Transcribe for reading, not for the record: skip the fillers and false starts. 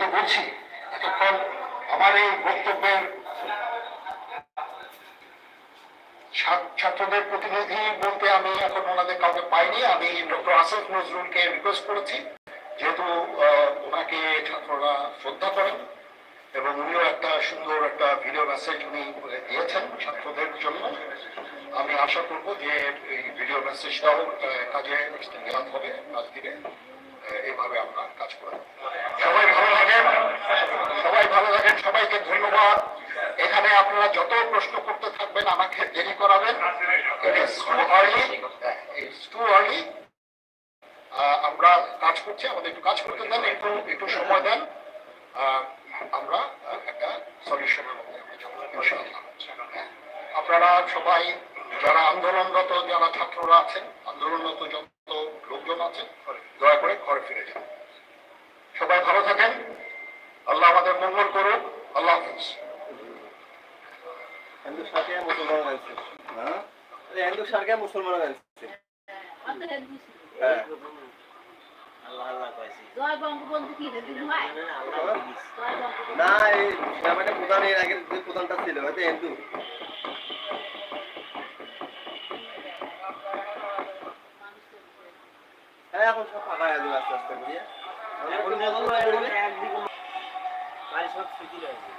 তো বলছি এতক্ষণ আমার এই বক্তব্যের ছাত্রদের প্রতিনিধি বলতে আমি এখন ওনাদের কাউকে পাইনি। আমি ডক্টর আসিফ নজরুলকে রিকোয়েস্ট করেছি, যেহেতু ওনাকে ছাত্ররা শ্রদ্ধা করেন এবং উনিও একটা সুন্দর একটা ভিডিও মেসেজ উনি দিয়েছেন ছাত্রদের জন্য। আমি আশা করবো যে এই ভিডিও মেসেজটাও কাজে ইস্তেমাল হবে আজকে। এইভাবে আমরা কাজ করব। সবাই ভালো থাকেন, সবাই ভালো থাকেন, সবাইকে ধন্যবাদ। এখানে আপনারা যত প্রশ্ন করতে থাকবেন আমাকে দেরি করাবেন। আমরা কাজ করছি, আমাদের একটু কাজ করতে দেন, একটু সময় দেন, আমরা একটা সলিউশনের মধ্যে আপনারা সবাই যারা আন্দোলনরত, যারা ছাত্ররা আছেন, আন্দোলনরত যত লোকজন আছেন, দয়া করে ঘরে ফিরে যান। সবাই ভালো থাকেন, আল্লাহ আমাদের মঙ্গল করুন। আল্লাহ হাফিজ। হিন্দু সরকার মুসলমান আছে, হ্যাঁ হিন্দু সরকার মুসলমান আছে। আল্লাহ আল্লাহ কইছি জয় বঙ্গবন্ধু কি হিন্দু হয় না? এই আমাদের প্রধান এর আগে যে প্রধানটা ছিল ওটা হিন্দু। হ্যাঁ এখন সব ফাঁকা হয়ে যাবে আস্তে আস্তে করে। একদিকে সব স্মৃতি রয়েছে।